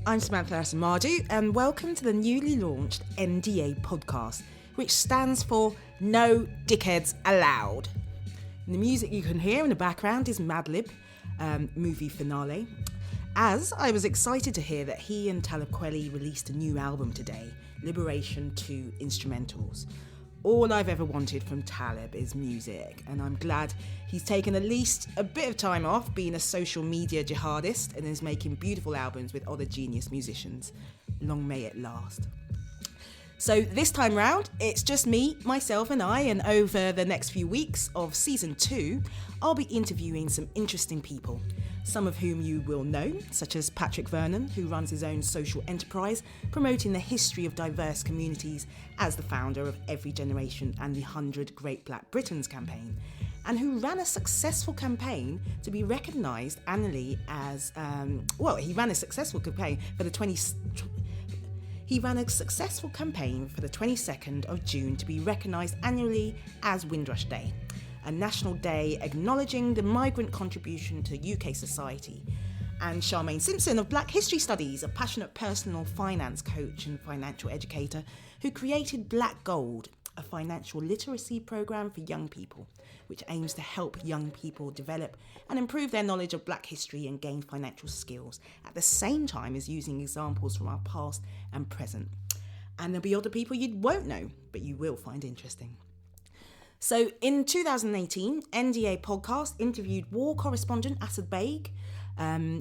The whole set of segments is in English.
I'm Samantha Asamardu, and welcome to the newly launched NDA podcast, which stands for No Dickheads Allowed. And the music you can hear in the background is Madlib, movie finale. As I was excited to hear that he and Talib Kweli released a new album today, Liberation 2 Instrumentals. All I've ever wanted from Talib is music, and I'm glad he's taken at least a bit of time off being a social media jihadist and is making beautiful albums with other genius musicians. Long may it last. So this time round, it's just me, myself and I, and over the next few weeks of season 2, I'll be interviewing some interesting people, some of whom you will know, such as Patrick Vernon, who runs his own social enterprise, promoting the history of diverse communities as the founder of Every Generation and the 100 Great Black Britons campaign, and who ran a successful campaign to be recognised annually as, he ran a successful campaign for the 22nd of June to be recognised annually as Windrush Day, a national day acknowledging the migrant contribution to UK society. And Charmaine Simpson of Black History Studies, a passionate personal finance coach and financial educator who created Black Gold, a financial literacy programme for young people, which aims to help young people develop and improve their knowledge of Black history and gain financial skills, at the same time as using examples from our past and present. And there'll be other people you won't know, but you will find interesting. So in 2018, NDA podcast interviewed war correspondent Asad Baig,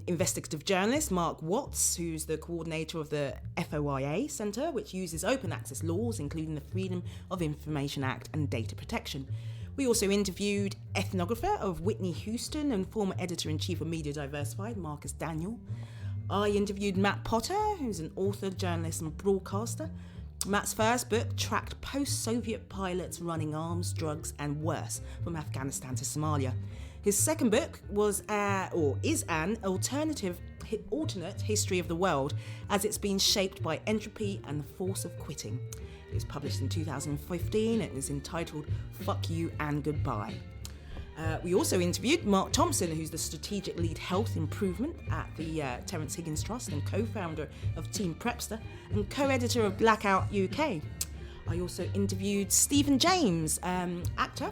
investigative journalist Mark Watts, who's the coordinator of the FOIA Centre, which uses open access laws, including the Freedom of Information Act and data protection. We also interviewed ethnographer of Whitney Houston and former editor-in-chief of Media Diversified, Marcus Daniel. I interviewed Matt Potter, who's an author, journalist and broadcaster. Matt's first book tracked post-Soviet pilots running arms, drugs and worse from Afghanistan to Somalia. His second book is an alternate history of the world as it's been shaped by entropy and the force of quitting. It was published in 2015 and is entitled Fuck You and Goodbye. We also interviewed Mark Thompson, who's the strategic lead health improvement at the Terence Higgins Trust and co-founder of Team Prepster and co-editor of Blackout UK. I also interviewed Stephen James, actor,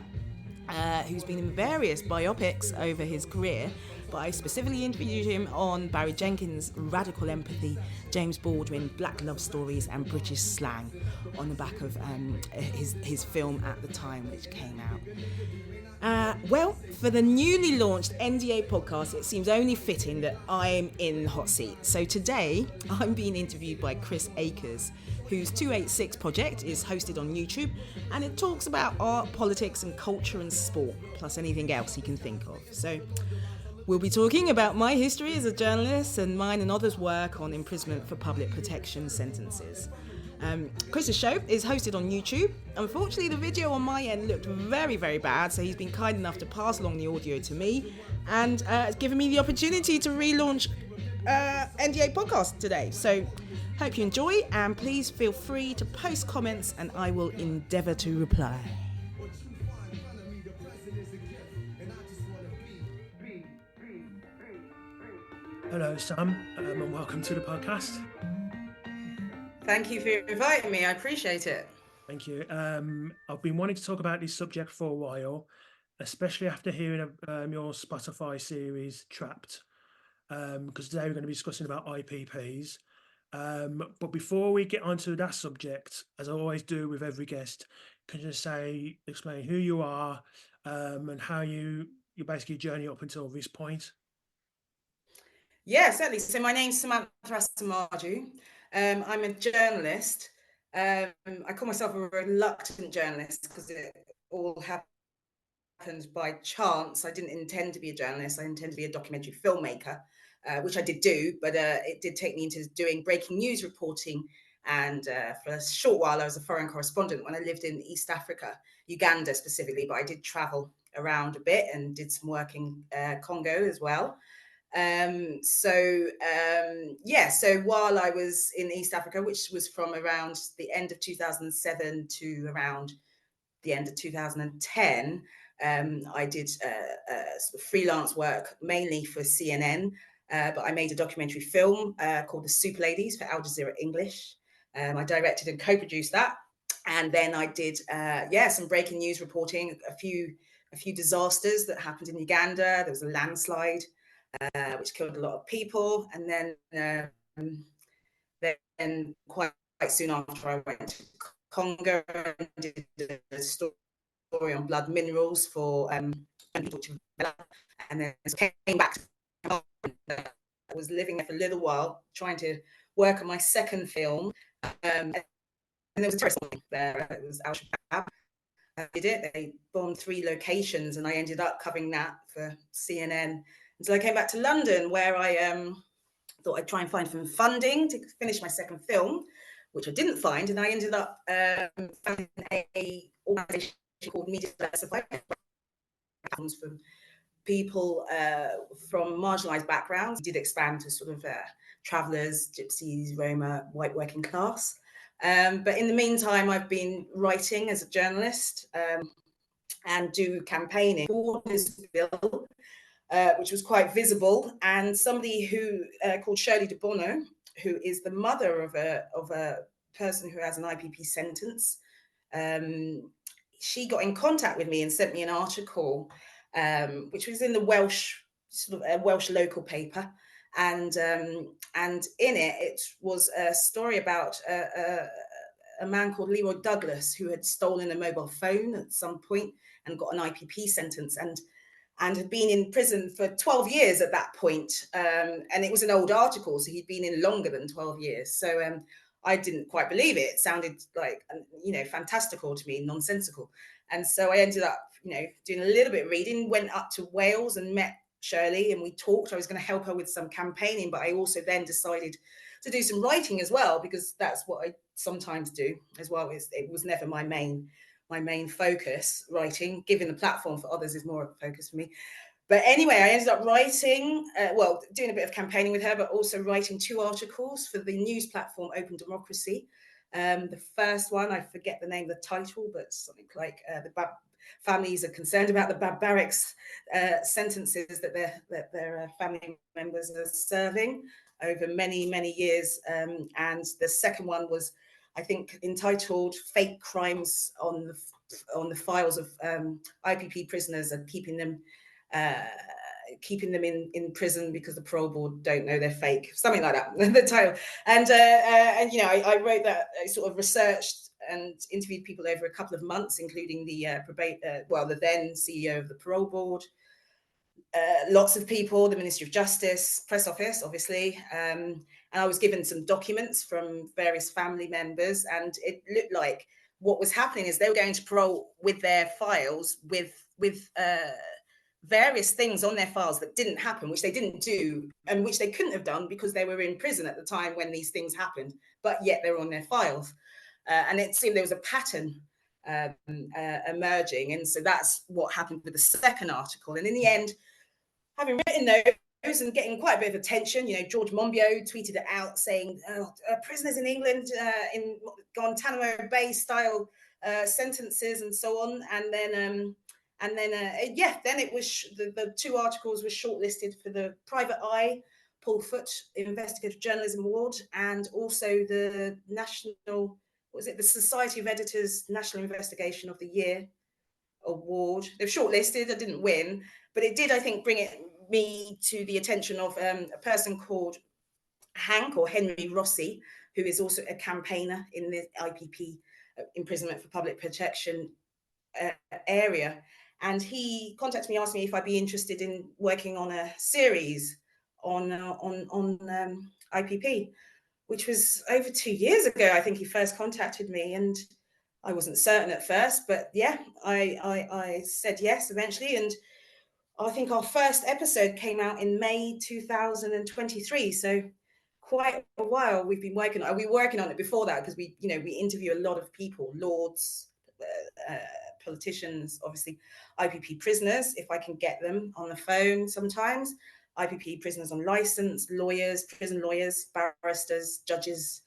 who's been in various biopics over his career, but I specifically interviewed him on Barry Jenkins' Radical Empathy, James Baldwin, Black Love Stories and British Slang, on the back of his film at the time, which came out. For the newly launched NDA podcast, it seems only fitting that I'm in the hot seat. So today, I'm being interviewed by Chris Akers, whose 286 project is hosted on YouTube, and it talks about art, politics and culture and sport, plus anything else he can think of. So we'll be talking about my history as a journalist and mine and others' work on imprisonment for public protection sentences. Chris's show is hosted on YouTube. Unfortunately, the video on my end looked very, very bad, so he's been kind enough to pass along the audio to me and has given me the opportunity to relaunch NDA podcast today. So hope you enjoy, and please feel free to post comments and I will endeavour to reply. Hello, Sam, and welcome to the podcast. Thank you for inviting me. I appreciate it. Thank you. I've been wanting to talk about this subject for a while, especially after hearing your Spotify series, Trapped, because today we're going to be discussing about IPPs. But before we get onto that subject, as I always do with every guest, can you just explain who you are and how you basically journey up until this point? Yeah, certainly. So my name's Samantha Asamardu. I'm a journalist. I call myself a reluctant journalist because it all happened by chance. I didn't intend to be a journalist. I intended to be a documentary filmmaker, which I did do, but it did take me into doing breaking news reporting. And for a short while, I was a foreign correspondent when I lived in East Africa, Uganda specifically, but I did travel around a bit and did some work in Congo as well. So while I was in East Africa, which was from around the end of 2007 to around the end of 2010, I did sort of freelance work mainly for CNN but I made a documentary film called The Super Ladies for Al Jazeera English. I directed and co-produced that. And then I did, some breaking news reporting, a few disasters that happened in Uganda. There was a landslide, which killed a lot of people. And then quite soon after, I went to Congo and did a story on blood minerals for and then came back. I was living there for a little while, trying to work on my second film. And there was a terrorist there. It was Al Shabaab. Did it. They bombed 3 locations, and I ended up covering that for CNN. Until I came back to London, where I thought I'd try and find some funding to finish my second film, which I didn't find, and I ended up finding a organisation called Media Platforms from people from marginalised backgrounds. It did expand to sort of travellers, gypsies, Roma, white working class. But in the meantime, I've been writing as a journalist and do campaigning for this bill, which was quite visible. And somebody who called Shirley de Bono, who is the mother of a person who has an IPP sentence, she got in contact with me and sent me an article, which was in the Welsh, sort of a Welsh local paper. And in it was a story about a man called Leroy Douglas, who had stolen a mobile phone at some point and got an IPP sentence and had been in prison for 12 years at that point. And it was an old article, so he'd been in longer than 12 years. So I didn't quite believe it. It sounded like, fantastical to me, nonsensical. And so I ended up, doing a little bit of reading, went up to Wales and met Shirley, and we talked. I was going to help her with some campaigning, but I also then decided to do some writing as well, because that's what I sometimes do as well. It was never my main focus, writing. Giving the platform for others is more of a focus for me. But anyway, I ended up writing, doing a bit of campaigning with her, but also writing 2 articles for the news platform Open Democracy. The first one, I forget the name of the title, but something like the families are concerned about the barbaric sentences that their family members are serving over many, many years. And the second one was, I think, entitled "Fake Crimes on the Files of IPP Prisoners and keeping them in prison because the parole board don't know they're fake," something like that. The title. And I wrote that. I sort of researched and interviewed people over a couple of months, including the then CEO of the parole board, lots of people, the Ministry of Justice, press office, obviously. And I was given some documents from various family members, and it looked like what was happening is they were going to parole with their files with various things on their files that didn't happen, which they didn't do, and which they couldn't have done because they were in prison at the time when these things happened, but yet they were on their files. And it seemed there was a pattern emerging. And so that's what happened with the second article. And in the end, having written those and getting quite a bit of attention, George Monbiot tweeted it out saying, prisoners in England in Guantanamo Bay style sentences and so on. And then it was the 2 articles were shortlisted for the Private Eye Paul Foot Investigative Journalism Award, and also the the Society of Editors National Investigation of the Year Award. They've shortlisted. I didn't win, but it did, I think, bring me to the attention of a person called Hank, or Henry Rossi, who is also a campaigner in the IPP imprisonment for public protection area. And he contacted me, asked me if I'd be interested in working on a series on IPP, which was over 2 years ago. I think he first contacted me, and I wasn't certain at first, but yeah, I said yes eventually. And I think our first episode came out in May 2023. So quite a while we've been working on it. We were working on it before that, because we interview a lot of people, lords, politicians, obviously IPP prisoners, if I can get them on the phone sometimes, IPP prisoners on license, lawyers, prison lawyers, barristers, judges.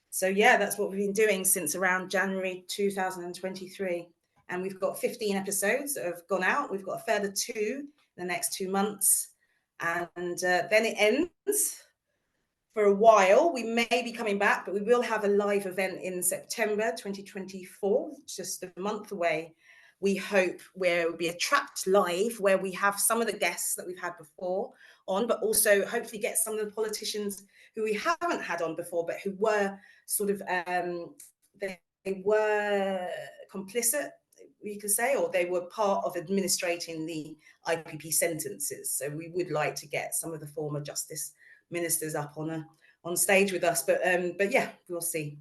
So yeah, that's what we've been doing since around January 2023. And we've got 15 episodes that have gone out. We've got a further 2 in the next 2 months. And then it ends for a while. We may be coming back, but we will have a live event in September 2024, just a month away. We hope, where it will be a trapped live, where we have some of the guests that we've had before on, but also hopefully get some of the politicians who we haven't had on before, but who were sort of, they were complicit, you could say, or they were part of administrating the IPP sentences. So we would like to get some of the former justice ministers up on stage with us, but yeah, we'll see.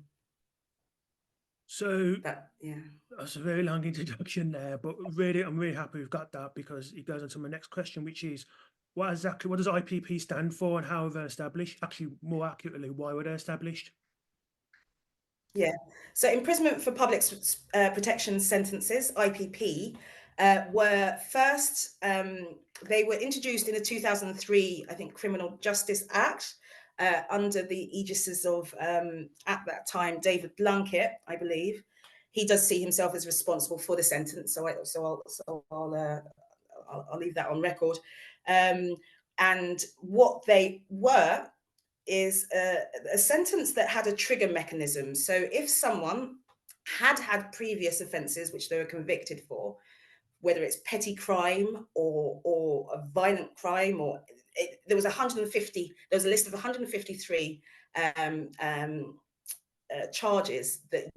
So yeah, that's a very long introduction there, but really, I'm really happy we've got that, because it goes on to my next question, which is, what does IPP stand for, and how are they established? Actually, more accurately, why were they established? Yeah, so imprisonment for public protection sentences, IPP, were first, they were introduced in the 2003, I think, Criminal Justice Act, under the aegises of, at that time, David Blunkett, I believe. He does see himself as responsible for the sentence, so I'll leave that on record. And what they were is a sentence that had a trigger mechanism. So if someone had previous offences which they were convicted for, whether it's petty crime or a violent crime, or there was 150, there was a list of 153 charges that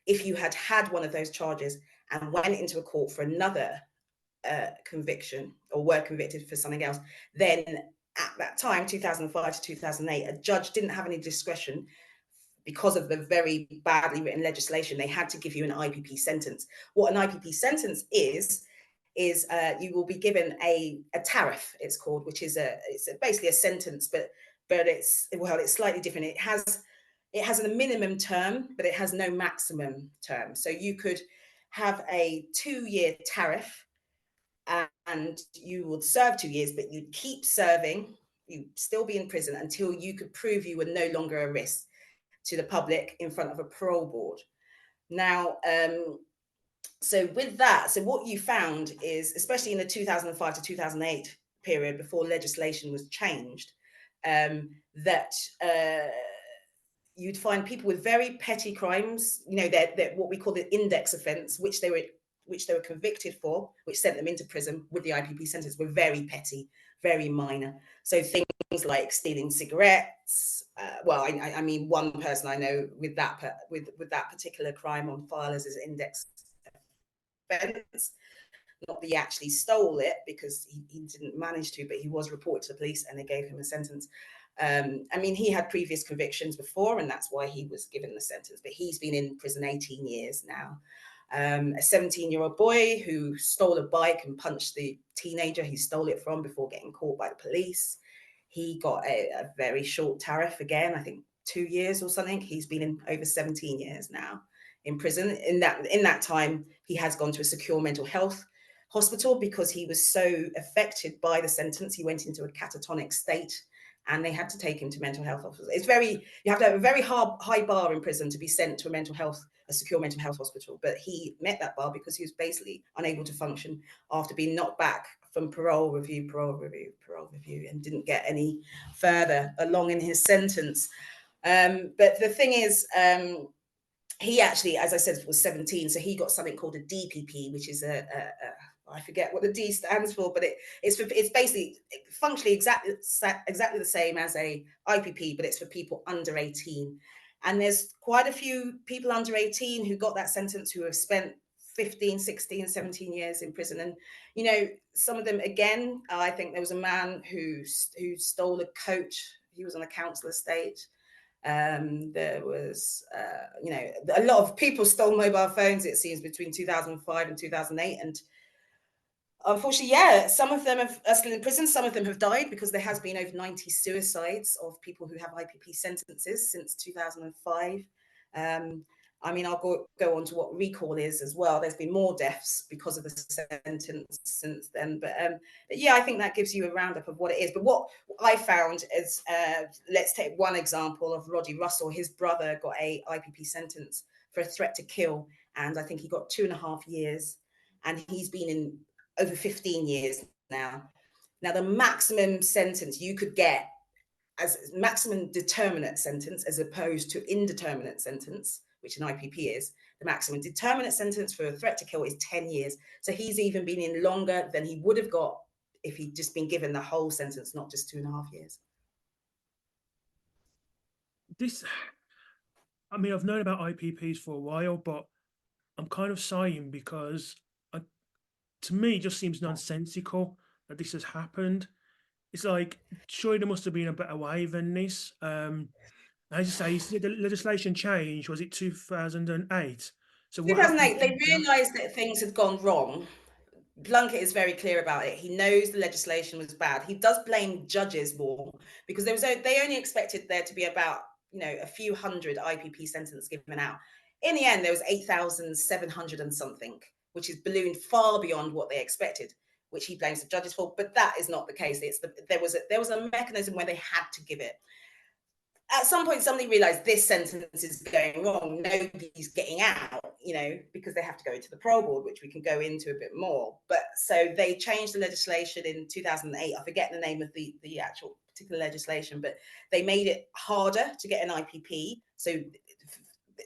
if you had one of those charges and went into a court for another conviction, or were convicted for something else, then at that time, 2005 to 2008, a judge didn't have any discretion, because of the very badly written legislation. They had to give you an IPP sentence. What an IPP sentence is you will be given a tariff, it's called, which is it's basically a sentence, but it's slightly different. It has a minimum term, but it has no maximum term. So you could have a 2-year tariff, and you would serve 2 years, but you'd keep serving, you'd still be in prison until you could prove you were no longer a risk to the public in front of a parole board. Now, so with that, so what you found is, especially in the 2005 to 2008 period, before legislation was changed, that you'd find people with very petty crimes, that what we call the index offence, which they were convicted for, which sent them into prison with the IPP sentence, were very petty, very minor. So things like stealing cigarettes. I mean, one person I know with that particular crime on file as his index offence. Not that he actually stole it, because he didn't manage to, but he was reported to the police and they gave him a sentence. I mean, he had previous convictions before, and that's why he was given the sentence, but he's been in prison 18 years now. A 17-year-old boy who stole a bike and punched the teenager he stole it from before getting caught by the police. He got a very short tariff, again, I think 2 years or something. He's been in over 17 years now in prison. In that time, he has gone to a secure mental health hospital because he was so affected by the sentence. He went into a catatonic state, and they had to take him to mental health hospitals. You have to have a very high bar in prison to be sent to a secure mental health hospital. But he met that bar because he was basically unable to function after being knocked back from parole review, and didn't get any further along in his sentence. But the thing is, he actually, as I said, was 17, so he got something called a DPP, which is I forget what the D stands for, but it's basically functionally exactly the same as a IPP, but it's for people under 18. And there's quite a few people under 18 who got that sentence who have spent 15, 16, 17 years in prison. And, some of them, again, I think there was a man who stole a coat. He was on a council estate. There was, a lot of people stole mobile phones, it seems, between 2005 and 2008. And unfortunately, some of them are still in prison. Some of them have died, because there has been over 90 suicides of people who have IPP sentences since 2005. I mean, I'll go on to what recall is as well. There's been more deaths because of the sentence since then. But yeah, I think that gives you a roundup of what it is. But what I found is, let's take one example of Roddy Russell. His brother got a IPP sentence for a threat to kill, and I think he got 2.5 years, and he's been in over 15 years now. Now, the maximum sentence you could get as maximum determinate sentence, as opposed to indeterminate sentence, which an IPP is, the maximum determinate sentence for a threat to kill is 10 years. So he's even been in longer than he would have got if he'd just been given the whole sentence, not just 2.5 years. I mean, I've known about IPPs for a while, but I'm kind of sighing because to me, it just seems nonsensical that this has happened. It's like, surely there must have been a better way than this. As you say, the legislation changed, was it 2008? So what happened? 2008, they realised that things had gone wrong. Blunkett is very clear about it. He knows the legislation was bad. He does blame judges more because they only expected there to be about a few hundred IPP sentences given out. In the end, there was 8,700 and something, which is ballooned far beyond what they expected, which he blames the judges for. But that is not the case. There was a mechanism where they had to give it. At some point, somebody realized this sentence is going wrong. Nobody's getting out, because they have to go into the parole board, which we can go into a bit more. But so they changed the legislation in 2008. I forget the name of the actual particular legislation, but they made it harder to get an IPP. So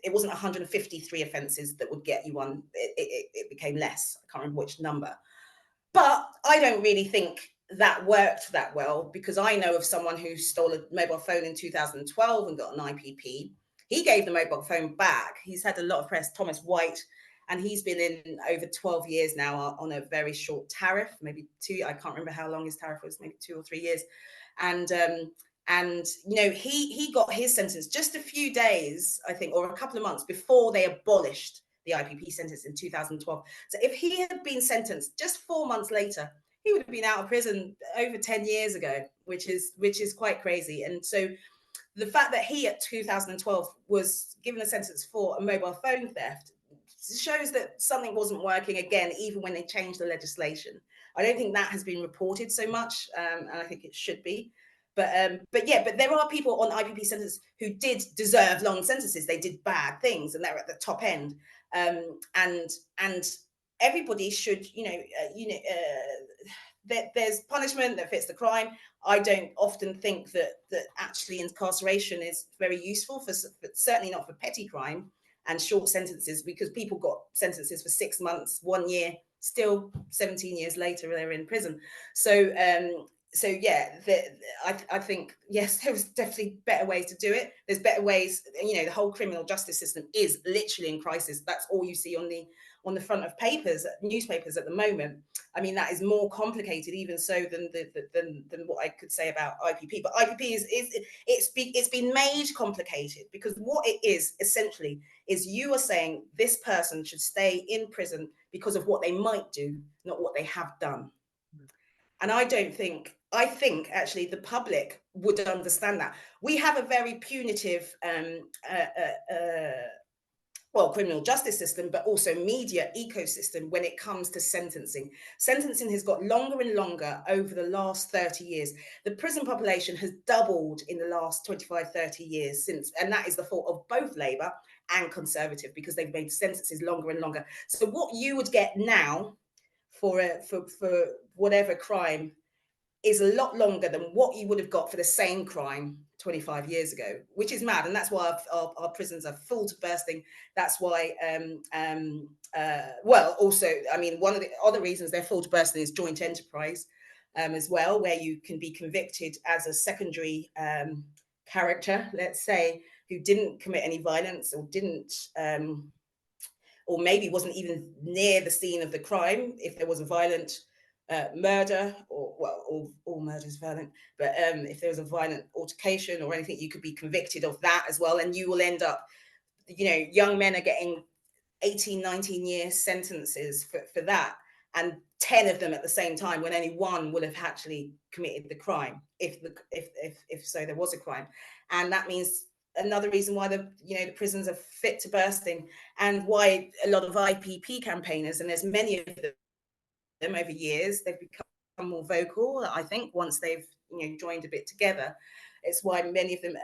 it wasn't 153 offences that would get you one. It became less. I can't remember which number. But I don't really think that worked that well, because I know of someone who stole a mobile phone in 2012 and got an IPP. He gave the mobile phone back. He's had a lot of press, Thomas White, and he's been in over 12 years now on a very short tariff, maybe 2. I can't remember how long his tariff was, maybe 2 or 3 years. And he got his sentence just a few days, I think, or a couple of months before they abolished the IPP sentence in 2012. So if he had been sentenced just 4 months later, he would have been out of prison over 10 years ago, which is quite crazy. And so the fact that he at 2012 was given a sentence for a mobile phone theft shows that something wasn't working again, even when they changed the legislation. I don't think that has been reported so much, and I think it should be. But there are people on IPP sentences who did deserve long sentences. They did bad things, and they're at the top end. And everybody should, there's punishment that fits the crime. I don't often think that actually incarceration is very useful but certainly not for petty crime and short sentences, because people got sentences for 6 months, 1 year, still 17 years later they're in prison. So yeah, I think, yes, there was definitely better ways to do it. There's better ways. The whole criminal justice system is literally in crisis. That's all you see on the front of newspapers at the moment. I mean, that is more complicated even so than what I could say about IPP. But IPP it's been made complicated because what it is essentially is you are saying this person should stay in prison because of what they might do, not what they have done. And I think actually the public would understand that. We have a very punitive criminal justice system, but also media ecosystem when it comes to sentencing. Sentencing has got longer and longer over the last 30 years. The prison population has doubled in the last 25, 30 years and that is the fault of both Labour and Conservative, because they've made sentences longer and longer. So what you would get now for whatever crime is a lot longer than what you would have got for the same crime 25 years ago, which is mad. And that's why our prisons are full to bursting. That's why, also, I mean, one of the other reasons they're full to bursting is joint enterprise as well, where you can be convicted as a secondary character, let's say, who didn't commit any violence or didn't, or maybe wasn't even near the scene of the crime if there was a violent murder, or all murder is violent, but if there was a violent altercation or anything, you could be convicted of that as well, and you will end up, young men are getting 18, 19 year sentences for that, and 10 of them at the same time, when only one would have actually committed the crime, if so there was a crime. And that means another reason why the prisons are fit to bursting, and why a lot of IPP campaigners, and there's many of them over years, they've become more vocal, I think, once they've joined a bit together. It's why many of them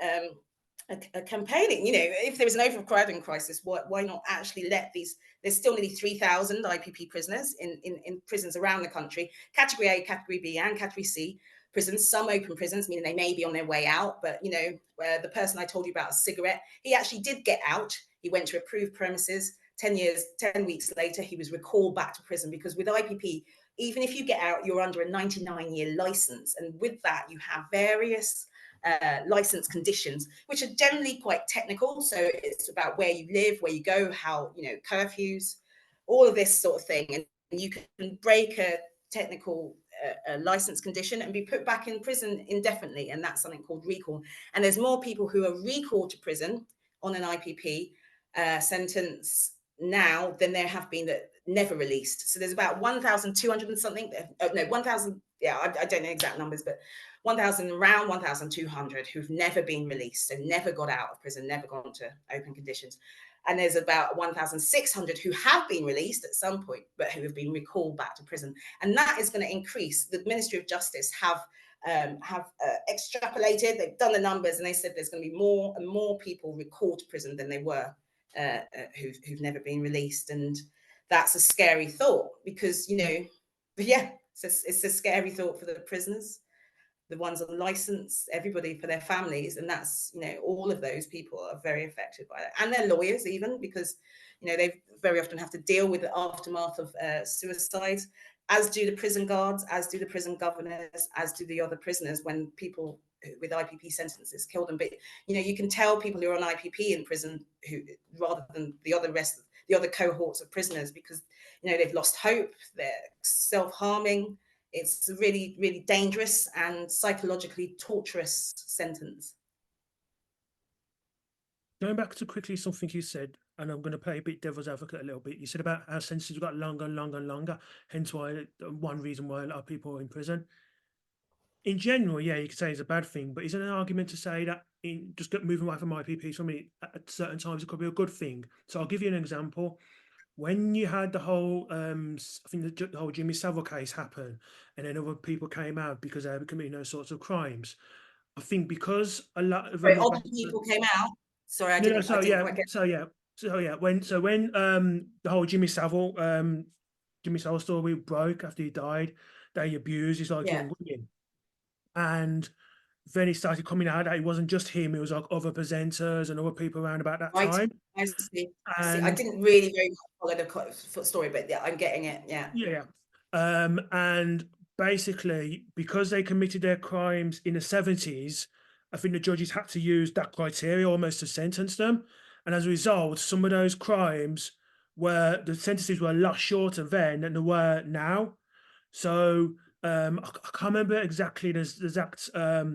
campaigning, if there is an overcrowding crisis, why not actually let these, there's still nearly 3,000 IPP prisoners in prisons around the country, category A, category B and category C prisons, some open prisons, meaning they may be on their way out, but where the person I told you about, a cigarette, he actually did get out. He went to approved premises. 10 weeks later, he was recalled back to prison, because with IPP, even if you get out, you're under a 99-year license. And with that, you have various license conditions, which are generally quite technical. So it's about where you live, where you go, how, curfews, all of this sort of thing. And you can break a technical license condition and be put back in prison indefinitely. And that's something called recall. And there's more people who are recalled to prison on an IPP sentence now than there have been that never released. So there's about 1,200 and something. No, 1,000. Yeah, I don't know exact numbers, but around 1,200 who've never been released, so never got out of prison, never gone to open conditions. And there's about 1,600 who have been released at some point, but who have been recalled back to prison. And that is going to increase. The Ministry of Justice have extrapolated, they've done the numbers, and they said there's going to be more and more people recalled to prison than they were who've never been released. And that's a scary thought, because, it's a scary thought for the prisoners, the ones on license, everybody, for their families. And that's, all of those people are very affected by that. And their lawyers even, because, they very often have to deal with the aftermath of suicides, as do the prison guards, as do the prison governors, as do the other prisoners when people with IPP sentences kill them. But, you can tell people who are on IPP in prison who, rather than the other cohorts of prisoners, because, they've lost hope, they're self-harming. It's a really, really dangerous and psychologically torturous sentence. Going back to quickly something you said, and I'm going to play a bit devil's advocate a little bit. You said about how sentences got longer and longer and longer, hence why one reason why a lot of people are in prison. In general, yeah, you could say it's a bad thing, but is there an argument to say that just moving away from IPP, for me, at certain times it could be a good thing? So I'll give you an example. When you had the whole, I think the whole Jimmy Savile case happen, and then other people came out because they were committing those sorts of crimes, I think because a lot of them other people came out. Sorry, I didn't quite get. When the whole Jimmy Savile story broke after he died, they abused his young women, and then he started coming out that it wasn't just him; it was like other presenters and other people around about that time. I see. I didn't really very much follow the story, but yeah, I'm getting it. Yeah. And basically, because they committed their crimes in the 70s, I think the judges had to use that criteria almost to sentence them. And as a result, some of those crimes the sentences were a lot shorter then than they were now. So I can't remember exactly the exact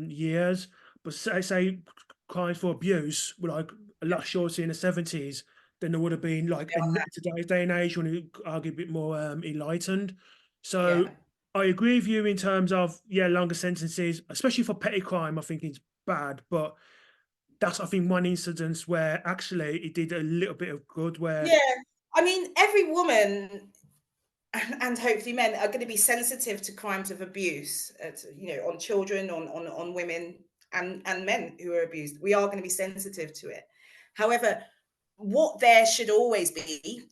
years, but say crimes for abuse were like a lot shorter in the 70s than there would have been like in today's day and age, when you argue a bit more enlightened. So I agree with you in terms of longer sentences, especially for petty crime. I think it's bad, but that's, I think, one incident where actually it did a little bit of good. Where I mean, every woman and hopefully men are going to be sensitive to crimes of abuse, on children, on women and men who are abused. We are going to be sensitive to it. However, what there should always be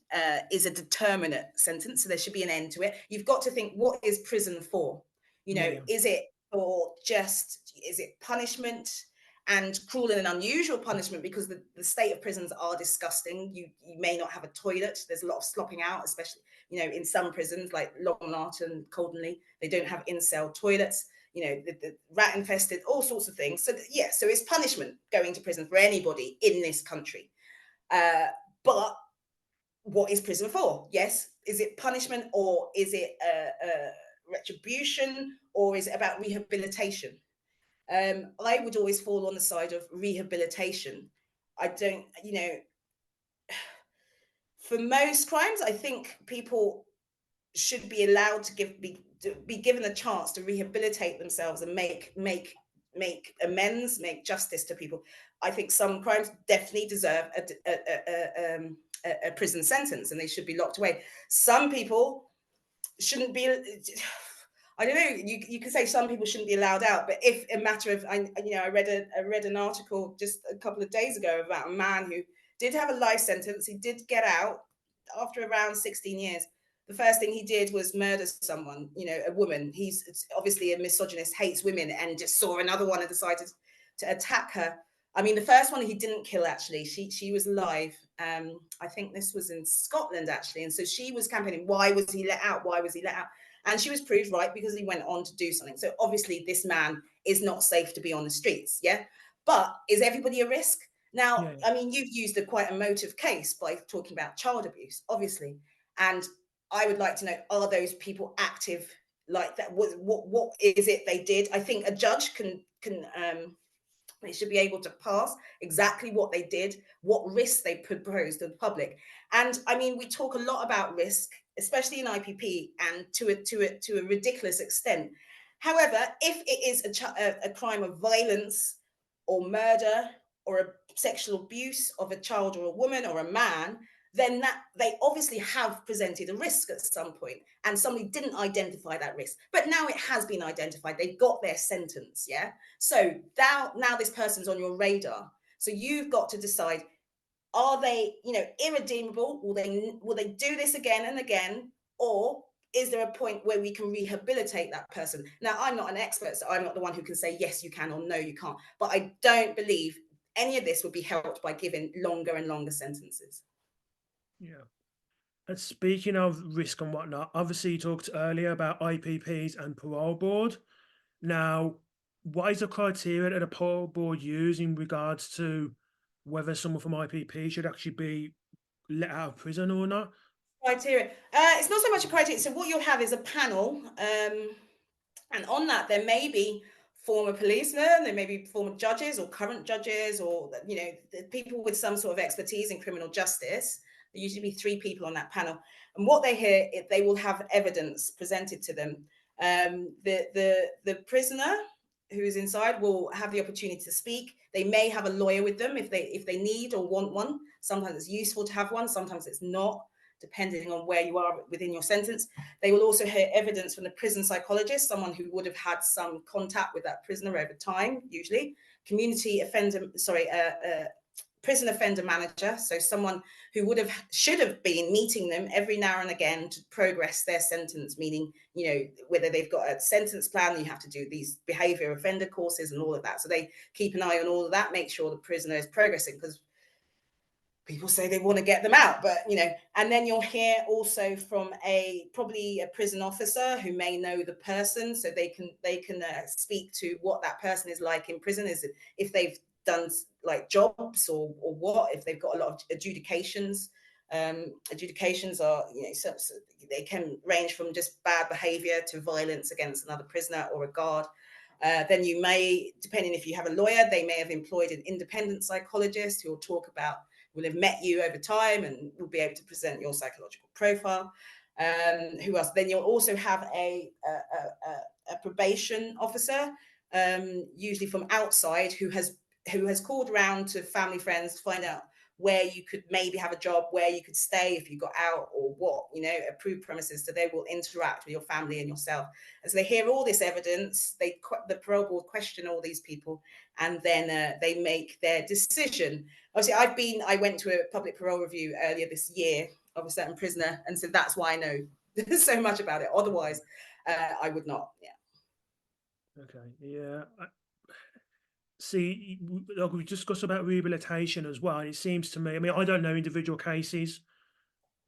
is a determinate sentence. So there should be an end to it. You've got to think, what is prison for? Is it for is it punishment and cruel and unusual punishment? Because the state of prisons are disgusting. You may not have a toilet. There's a lot of slopping out, especially, in some prisons like Longmart and Coldenley. They don't have in-cell toilets. The rat infested, all sorts of things. So so it's punishment going to prison for anybody in this country. But what is prison for? Yes. Is it punishment, or is it retribution, or is it about rehabilitation? I would always fall on the side of rehabilitation. I don't, for most crimes, I think people should be allowed to be given a chance to rehabilitate themselves and make amends, make justice to people. I think some crimes definitely deserve a prison sentence, and they should be locked away. Some people shouldn't be. I don't know. You could say some people shouldn't be allowed out, but if a matter of, I read an article just a couple of days ago about a man who did have a life sentence. He did get out after around 16 years. The first thing he did was murder someone, a woman. He's obviously a misogynist, hates women, and just saw another one and decided to attack her. I mean, the first one he didn't kill, actually. She was alive. I think this was in Scotland, actually. And so she was campaigning, why was he let out? Why was he let out? And she was proved right because he went on to do something. So obviously this man is not safe to be on the streets, yeah? But is everybody a risk? Now, Yeah. I mean, you've used a quite emotive case by talking about child abuse, obviously. And I would like to know, are those people active like that? What is it they did? I think a judge can they should be able to pass exactly what they did, what risks they proposed to the public. And I mean, we talk a lot about risk, especially in IPP, and to a ridiculous extent. However, if it is a crime of violence or murder or a sexual abuse of a child or a woman or a man, then that they obviously have presented a risk at some point, and somebody didn't identify that risk, but now it has been identified. They've got their sentence, yeah. So now this person's on your radar. So you've got to decide: are they, irredeemable? Will they do this again and again, or is there a point where we can rehabilitate that person? Now, I'm not an expert, so I'm not the one who can say yes you can or no you can't. But I don't believe any of this would be helped by giving longer and longer sentences. Yeah. And speaking of risk and whatnot, obviously you talked earlier about IPPs and parole board. Now, what is the criteria that the parole board use in regards to whether someone from IPP should actually be let out of prison or not? Criteria. It's not so much a criteria. So what you'll have is a panel, and on that there may be former policemen, there may be former judges or current judges, or the people with some sort of expertise in criminal justice. There usually be 3 people on that panel, and what they hear, they will have evidence presented to them. The prisoner who is inside will have the opportunity to speak. They may have a lawyer with them if they need or want one. Sometimes it's useful to have one, sometimes it's not, depending on where you are within your sentence. They will also hear evidence from the prison psychologist, someone who would have had some contact with that prisoner over time, usually. Prison offender manager, so someone who should have been meeting them every now and again to progress their sentence, meaning, whether they've got a sentence plan, you have to do these behavior offender courses and all of that. So they keep an eye on all of that, make sure the prisoner is progressing, because people say they want to get them out, but and then you'll hear also from probably a prison officer who may know the person, so they can speak to what that person is like in prison. Is it if they've done like jobs or what, if they've got a lot of adjudications. Adjudications are, so they can range from just bad behavior to violence against another prisoner or a guard. Then you may, depending if you have a lawyer, they may have employed an independent psychologist who will have met you over time and will be able to present your psychological profile. Who else? Then you'll also have a probation officer, usually from outside, who has called around to family, friends to find out where you could maybe have a job, where you could stay if you got out, or what, approved premises. So they will interact with your family and yourself. And so they hear all this evidence, the parole board question all these people, and then they make their decision. Obviously, I went to a public parole review earlier this year of a certain prisoner, and so that's why I know so much about it. Otherwise, I would not. Yeah. Okay, yeah. See, like we discussed about rehabilitation as well, and it seems to me, I mean, I don't know individual cases,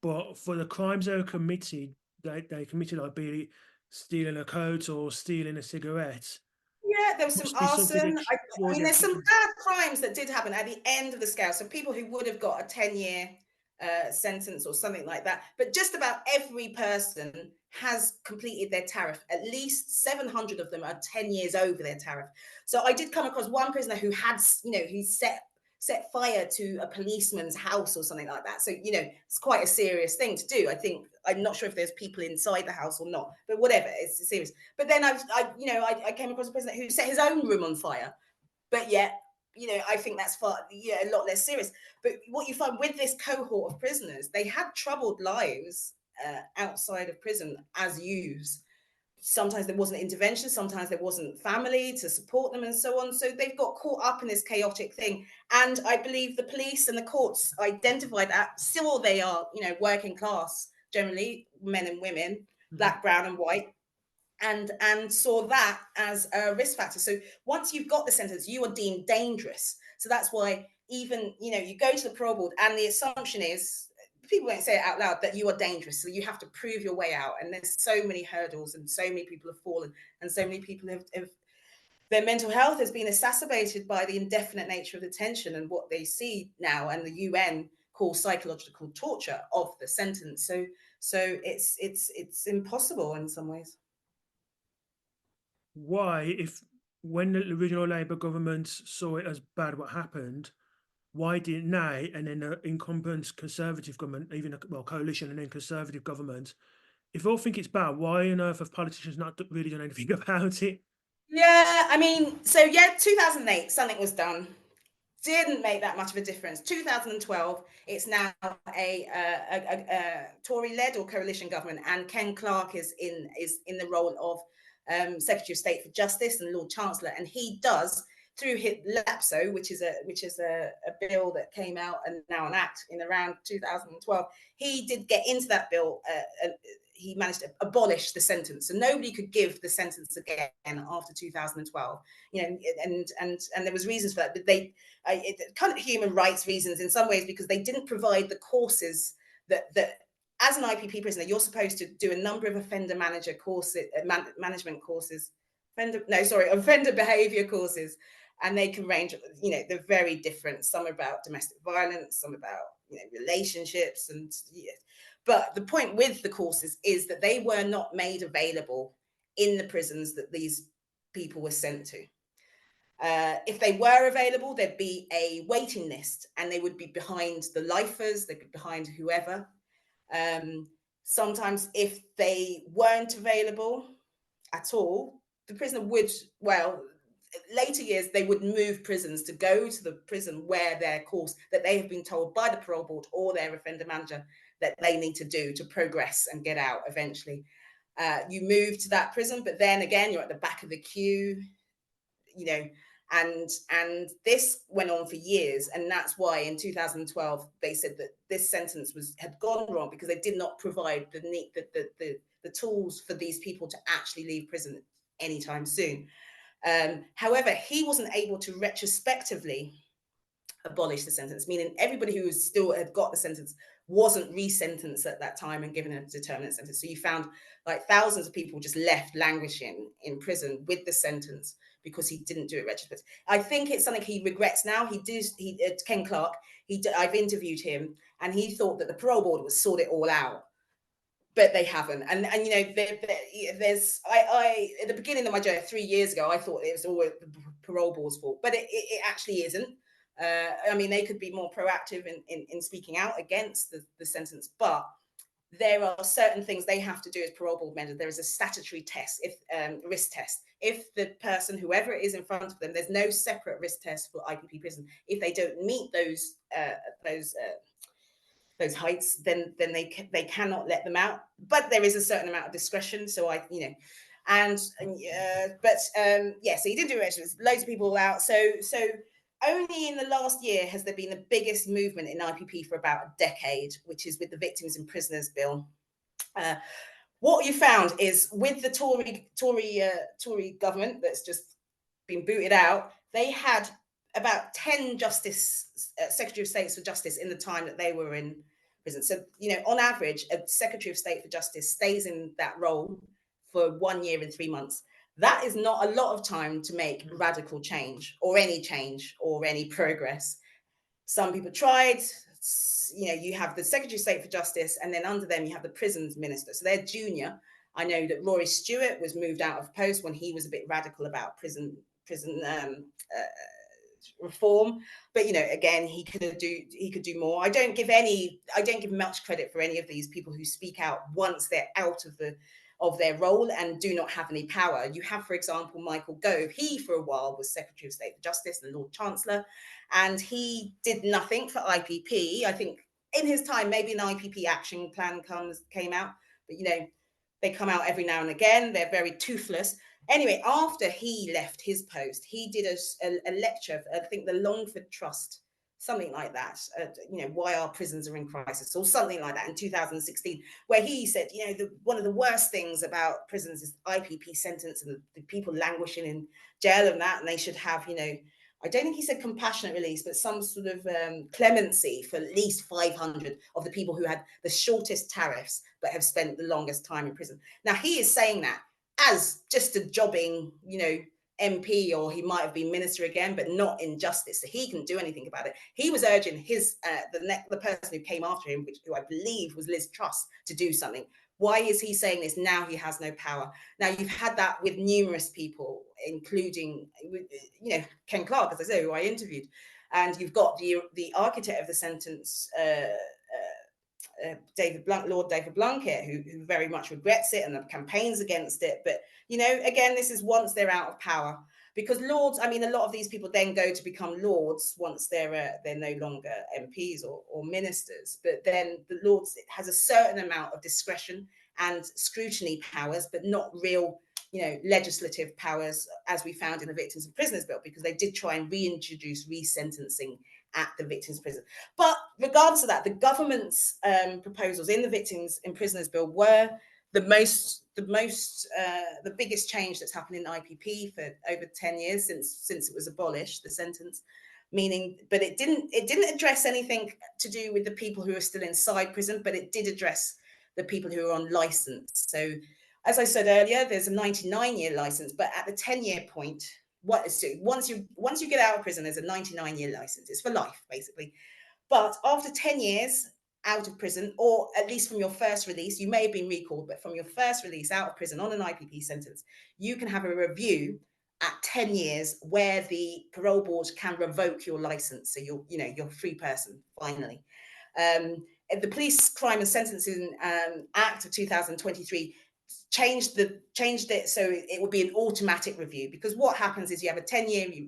but for the crimes they were committed, they committed, like, be it stealing a coat or stealing a cigarette, Yeah, there was some must be something arson. I mean, there's some extraordinary. bad crimes that did happen at the end of the scale. So people who would have got a 10-year sentence or something like that. But just about every person has completed their tariff. At least 700 of them are 10 years over their tariff. So I did come across one prisoner who had, who set fire to a policeman's house or something like that. So, it's quite a serious thing to do. I think, I'm not sure if there's people inside the house or not, but whatever, it's serious. But then I came across a prisoner who set his own room on fire. But yet, I think that's a lot less serious. But what you find with this cohort of prisoners, they had troubled lives outside of prison as youths. sometimes there wasn't intervention, sometimes there wasn't family to support them and so on. So they've got caught up in this chaotic thing. And I believe the police and the courts identified that. Still, they are, working class, generally, men and women, black, brown and white, and saw that as a risk factor. So once you've got the sentence, you are deemed dangerous. So that's why even, you go to the parole board and the assumption is, people won't say it out loud, that you are dangerous. So you have to prove your way out. And there's so many hurdles and so many people have fallen and so many people have their mental health has been exacerbated by the indefinite nature of detention and what they see now, and the UN calls psychological torture of the sentence. So it's impossible in some ways. Why, if when the original Labour government saw it as bad what happened, why didn't they, and then the incumbent Conservative government, even coalition and then Conservative government, if they all think it's bad, why on earth have politicians not really done anything about it? Yeah, 2008, something was done. Didn't make that much of a difference. 2012, it's now a Tory-led or coalition government, and Ken Clarke is in the role of Secretary of State for Justice and Lord Chancellor, and he does, through his LAPSO, which is a bill that came out and now an act in around 2012. He did get into that bill. He managed to abolish the sentence, so nobody could give the sentence again after 2012. And there was reasons for that, but they kind of human rights reasons in some ways, because they didn't provide the courses that as an IPP prisoner, you're supposed to do a number of offender manager courses, management courses, offender behavior courses, and they can range, they're very different. Some are about domestic violence, some about, relationships, and but the point with the courses is that they were not made available in the prisons that these people were sent to. If they were available, there'd be a waiting list, and they would be behind the lifers, they'd be behind whoever. Sometimes if they weren't available at all, the prisoner would, later years, they would move prisons to go to the prison where their course that they have been told by the parole board or their offender manager that they need to do to progress and get out eventually. You move to that prison, but then again, you're at the back of the queue, and this went on for years. And that's why in 2012, they said that this sentence had gone wrong because they did not provide the tools for these people to actually leave prison anytime soon. However, he wasn't able to retrospectively abolish the sentence, meaning everybody who still had got the sentence wasn't resentenced at that time and given a determinate sentence. So you found like thousands of people just left languishing in prison with the sentence because he didn't do it retrospectively. I think it's something he regrets now. Ken Clarke, I've interviewed him, and he thought that the parole board would sort it all out, but they haven't. And there's at the beginning of my journey 3 years ago, I thought it was all the parole board's fault, but it actually isn't. They could be more proactive in speaking out against the sentence, but there are certain things they have to do as parole board members. There is a statutory test, risk test. If the person, whoever it is in front of them, there's no separate risk test for IPP prison. If they don't meet those heights, then they cannot let them out. But there is a certain amount of discretion. So so he didn't do it. Loads of people out. So only in the last year has there been the biggest movement in IPP for about a decade, which is with the Victims and Prisoners Bill. What you found is with the Tory government that's just been booted out, they had about 10 Secretary of States for Justice in the time that they were in prison. So, on average, a Secretary of State for Justice stays in that role for 1 year and 3 months. That is not a lot of time to make radical change or any progress. Some people tried. You have the Secretary of State for Justice, and then under them you have the prisons minister. So they're junior. I know that Rory Stewart was moved out of post when he was a bit radical about prison reform, but again, he could do more. I don't give much credit for any of these people who speak out once they're out of their role and do not have any power. You have, for example, Michael Gove. He, for a while, was Secretary of State for Justice and Lord Chancellor, and he did nothing for IPP. I think in his time, maybe an IPP action plan came out, but They come out every now and again. They're very toothless. Anyway, after he left his post, he did a lecture, I think the Longford Trust, something like that, why our prisons are in crisis or something like that in 2016, where he said, one of the worst things about prisons is IPP sentence and the people languishing in jail and that, and they should have, I don't think he said compassionate release, but some sort of clemency for at least 500 of the people who had the shortest tariffs but have spent the longest time in prison. Now, he is saying that as just a jobbing, MP, or he might have been minister again, but not in justice. So he can do anything about it. He was urging the person who came after him, who I believe was Liz Truss, to do something. Why is he saying this now? He has no power. Now, you've had that with numerous people, including, Ken Clarke, as I say, who I interviewed. And you've got the architect of the sentence, Lord David Blunkett, who very much regrets it and campaigns against it. But, again, this is once they're out of power. Because lords, a lot of these people then go to become lords once they're no longer MPs or ministers. But then the lords has a certain amount of discretion and scrutiny powers, but not real, legislative powers, as we found in the Victims and Prisoners Bill, because they did try and reintroduce resentencing at the Victims Prison. But regardless of that, the government's proposals in the Victims and Prisoners Bill were the biggest change that's happened in IPP for over 10 years since it was abolished, the sentence. But it didn't address anything to do with the people who are still inside prison, but it did address the people who are on license. So, as I said earlier, there's a 99-year license, but at the 10-year point, once you get out of prison, there's a 99-year license. It's for life, basically. But after 10 years out of prison, or at least from your first release, you may have been recalled, but from your first release out of prison on an IPP sentence, you can have a review at 10 years where the parole board can revoke your license. So you're a free person, finally. The Police Crime and Sentencing Act of 2023 changed it so it would be an automatic review, because what happens is you have a 10-year,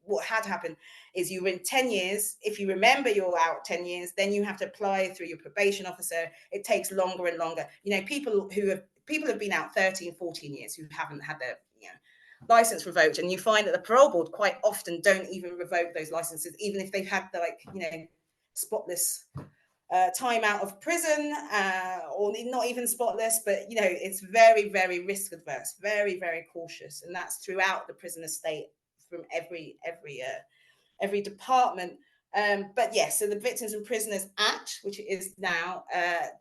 what had happened is you were in 10 years. If you remember you're out 10 years, then you have to apply through your probation officer. It takes longer and longer. People have been out 13, 14 years who haven't had their license revoked, and you find that the parole board quite often don't even revoke those licenses, even if they've had spotless time out of prison, or not even spotless, but it's very, very risk adverse, very, very cautious, and that's throughout the prison estate from every department. But yes, so the Victims and Prisoners Act, which it is now,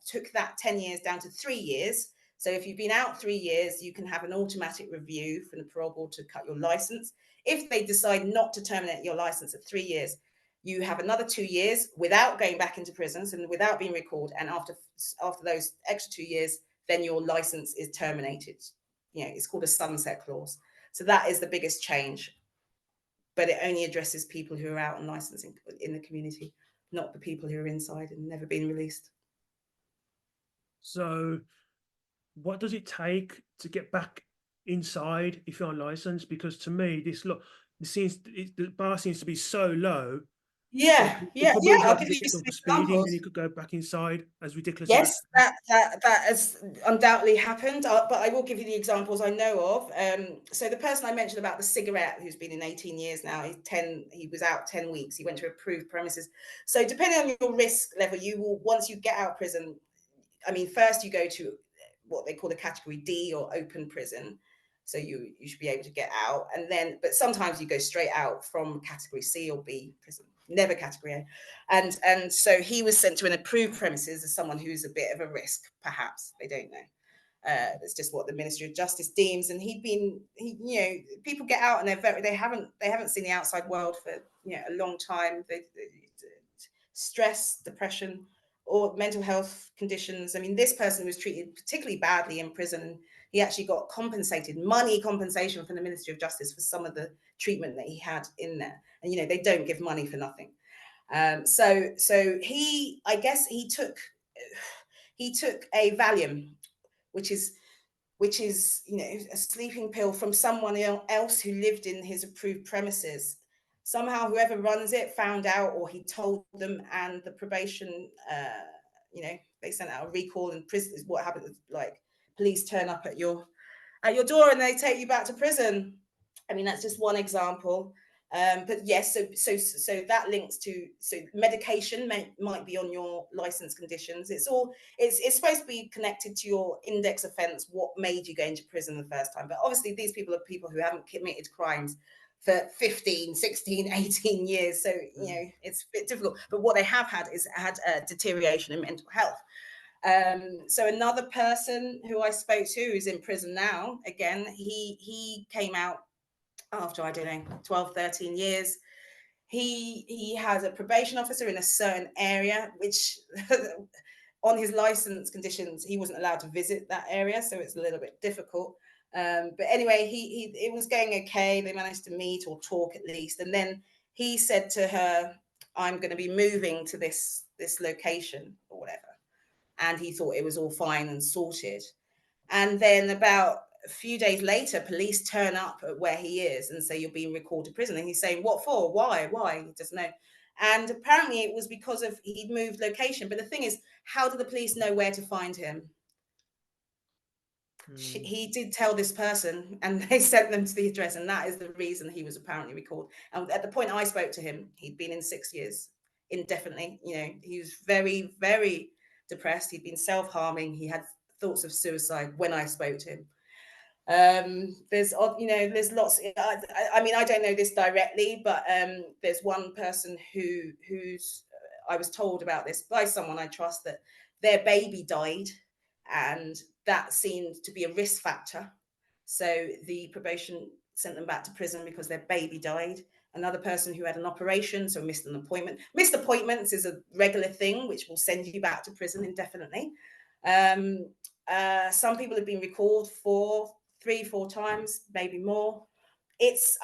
took that 10 years down to 3 years. So if you've been out 3 years, you can have an automatic review from the parole board to cut your license. If they decide not to terminate your license at 3 years, you have another 2 years without going back into prisons and without being recalled. And after those extra 2 years, then your license is terminated. It's called a sunset clause. So that is the biggest change. But it only addresses people who are out on licensing in the community, not the people who are inside and never been released. So what does it take to get back inside if you're on license? Because to me, the bar seems to be so low. Yeah. I'll give you some speeding, examples. and you could go back inside, as ridiculous. Yes, that has undoubtedly happened, but I will give you the examples I know of. So the person I mentioned about the cigarette, who's been in 18 years now, he was out 10 weeks. He went to approved premises. So depending on your risk level, once you get out of prison, first you go to what they call the category D or open prison. So you should be able to get out, but sometimes you go straight out from category C or B prison, never category A. And so he was sent to an approved premises as someone who's a bit of a risk, perhaps. They don't know. That's just what the Ministry of Justice deems. And people get out and they haven't seen the outside world for a long time. Stress, depression, or mental health conditions. This person was treated particularly badly in prison. He actually got money compensation from the Ministry of Justice for some of the treatment that he had in there. And, they don't give money for nothing. So he took a Valium, which is a sleeping pill from someone else who lived in his approved premises. Somehow whoever runs it found out, or he told them, and the probation, they sent out a recall, and prison is what happened. police turn up at your door and they take you back to prison. I mean, that's just one example. But yes, so that links to, so medication might be on your license conditions. It's supposed to be connected to your index offence, what made you go into prison the first time. But obviously these people are people who haven't committed crimes for 15, 16, 18 years. So, you know, it's a bit difficult. But what they have had is deterioration in mental health. So another person who I spoke to who's in prison now, again, he came out after, I don't know, 12, 13 years. He has a probation officer in a certain area, which on his license conditions, he wasn't allowed to visit that area. So it's a little bit difficult. But anyway, it was going okay. They managed to meet or talk at least. And then he said to her, I'm going to be moving to this location or whatever. And he thought it was all fine and sorted. And then about a few days later, police turn up at where he is and say, you're being recalled to prison. And he's saying, what for? Why? He doesn't know. And apparently it was because of he'd moved location. But the thing is, how do the police know where to find him? He did tell this person and they sent them to the address. And that is the reason he was apparently recalled. And at the point I spoke to him, he'd been in 6 years indefinitely. You know, he was very, very depressed. He'd been self-harming. He had thoughts of suicide when I spoke to him. There's lots. I mean, I don't know this directly, but there's one person who's I was told about this by someone I trust, that their baby died, and that seemed to be a risk factor. So the probation sent them back to prison because their baby died. Another person who had an operation, so missed an appointment. Missed appointments is a regular thing, which will send you back to prison indefinitely. Some people have been recalled 3, 4 times, maybe more.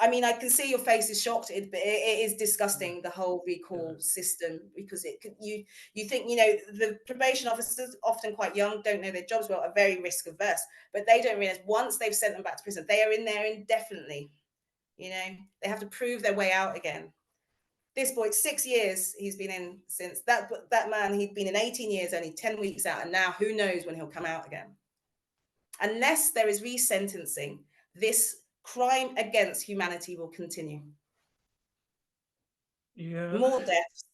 I mean, I can see your face is shocked. It is disgusting, the whole recall system, because you think, you know, the probation officers, often quite young, don't know their jobs well, are very risk averse, but they don't realize once they've sent them back to prison, they are in there indefinitely. You know, they have to prove their way out again. This boy, 6 years he's been in since. That man, he'd been in 18 years, only 10 weeks out, and now who knows when he'll come out again. Unless there is resentencing, this crime against humanity will continue. Yeah. More deaths,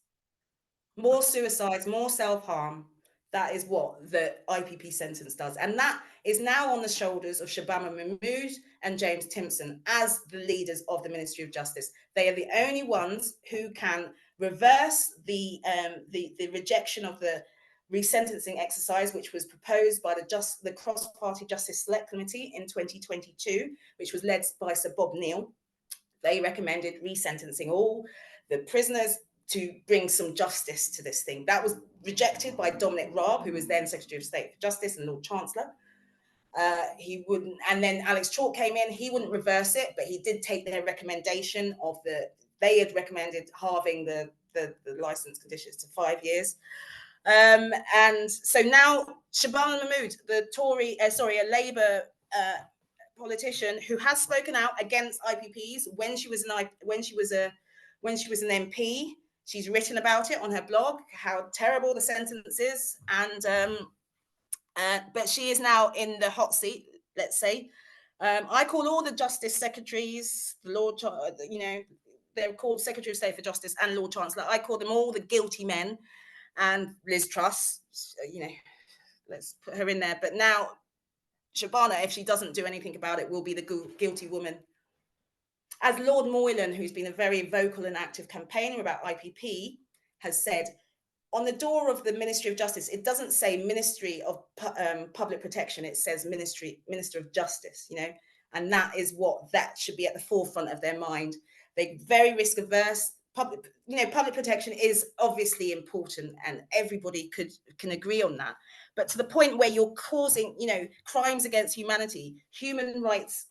more suicides, more self-harm. That is what the IPP sentence does. And that is now on the shoulders of Shabana Mahmood and James Simpson as the leaders of the Ministry of Justice. They are the only ones who can reverse the rejection of the resentencing exercise, which was proposed by the Cross-Party Justice Select Committee in 2022, which was led by Sir Bob Neal. They recommended resentencing all the prisoners to bring some justice to this thing. That was rejected by Dominic Raab, who was then Secretary of State for Justice and Lord Chancellor. He wouldn't, and then Alex Chalk came in. He wouldn't reverse it, but he did take their recommendation they had recommended halving the license conditions to 5 years. And so now Shabana Mahmood, a Labour politician who has spoken out against IPPs when she was an MP. She's written about it on her blog, how terrible the sentence is, and but she is now in the hot seat, let's say. I call all the justice secretaries, the Lord, you know, they're called Secretary of State for Justice and Lord Chancellor. I call them all the guilty men, and Liz Truss, you know, let's put her in there. But now Shabana, if she doesn't do anything about it, will be the guilty woman. As Lord Moylan, who's been a very vocal and active campaigner about IPP, has said, on the door of the Ministry of Justice, it doesn't say Ministry of Public Protection, it says Minister of Justice, you know, and that should be at the forefront of their mind. They're very risk averse. Public protection is obviously important, and everybody can agree on that. But to the point where you're causing, you know, crimes against humanity, human rights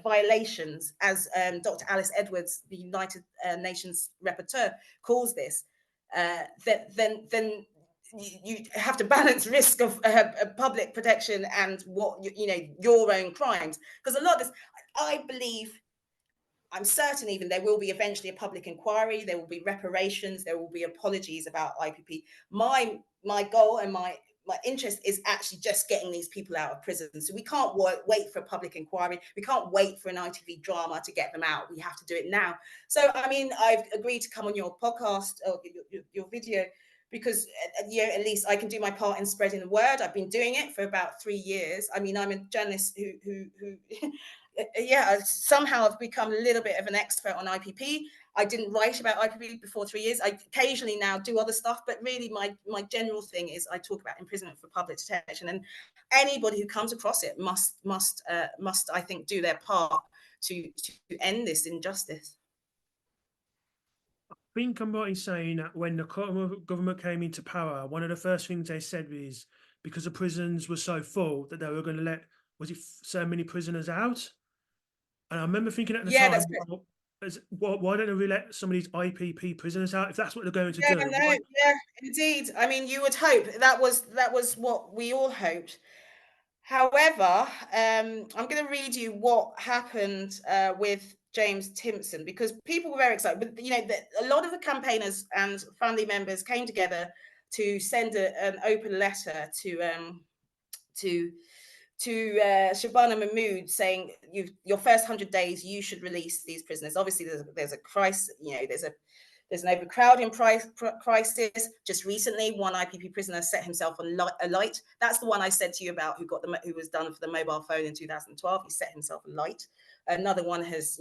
violations, as Dr. Alice Edwards, the United Nations rapporteur, calls this, then you have to balance risk of public protection and your own crimes. Because a lot of this, I'm certain even there will be eventually a public inquiry, there will be reparations, there will be apologies about IPP. My goal and interest is actually just getting these people out of prison. So we can't wait for a public inquiry. We can't wait for an ITV drama to get them out. We have to do it now. So, I mean, I've agreed to come on your podcast or your video because, at least I can do my part in spreading the word. I've been doing it for about 3 years. I mean, I'm a journalist who somehow I've become a little bit of an expert on IPP. I didn't write about IPP before 3 years. I occasionally now do other stuff, but really my general thing is I talk about imprisonment for public detention, and anybody who comes across it must I think do their part to end this injustice. I think I'm right in saying that when the government came into power, one of the first things they said was because the prisons were so full that they were going to let, so many prisoners out? And I remember thinking at the time, why don't we let some of these IPP prisoners out if that's what they're going to do? Yeah, indeed. I mean, you would hope that was what we all hoped. However, I'm going to read you what happened with James Simpson, because people were very excited. But a lot of the campaigners and family members came together to send an open letter to Shabana Mahmood saying your first 100 days you should release these prisoners. Obviously, there's a crisis. There's an overcrowding crisis. Just recently, one IPP prisoner set himself alight. That's the one I said to you about, who was done for the mobile phone in 2012. He set himself alight. Another one has,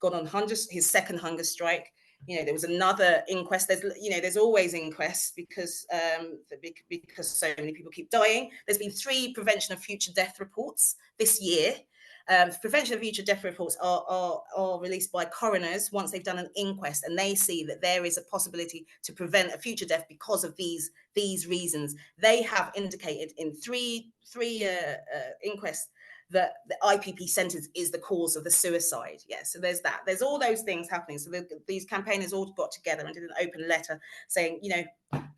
gone on his second hunger strike. There was another inquest. There's always inquests because so many people keep dying. There's been 3 prevention of future death reports this year. Prevention of future death reports are released by coroners once they've done an inquest, and they see that there is a possibility to prevent a future death because of these reasons. They have indicated in three inquests that the IPP sentence is the cause of the suicide. Yeah, so there's that. There's all those things happening. So these campaigners all got together and did an open letter saying,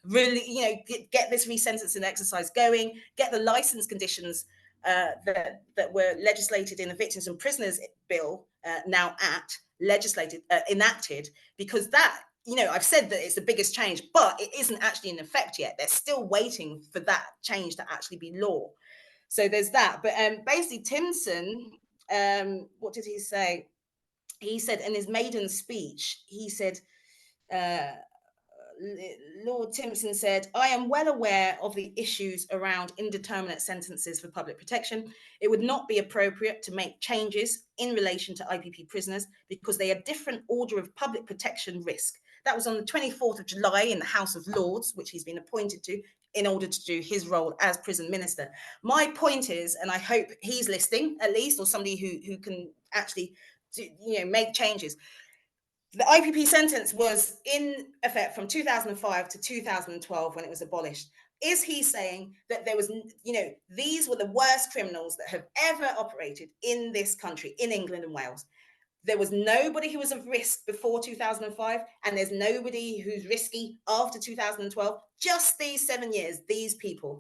really, get this resentencing exercise going, get the license conditions that were legislated in the Victims and Prisoners Bill enacted, because that, I've said that it's the biggest change, but it isn't actually in effect yet. They're still waiting for that change to actually be law. So there's that. But basically, Simpson, what did he say? He said in his maiden speech, he said, Lord Simpson said, I am well aware of the issues around indeterminate sentences for public protection. It would not be appropriate to make changes in relation to IPP prisoners because they are different order of public protection risk. That was on the 24th of July in the House of Lords, which he's been appointed to in order to do his role as prison minister. My point is, and I hope he's listening at least, or somebody who can actually make changes. The IPP sentence was in effect from 2005 to 2012 when it was abolished. Is he saying that there was, these were the worst criminals that have ever operated in this country, in England and Wales? There was nobody who was of risk before 2005, and there's nobody who's risky after 2012. Just these 7 years, these people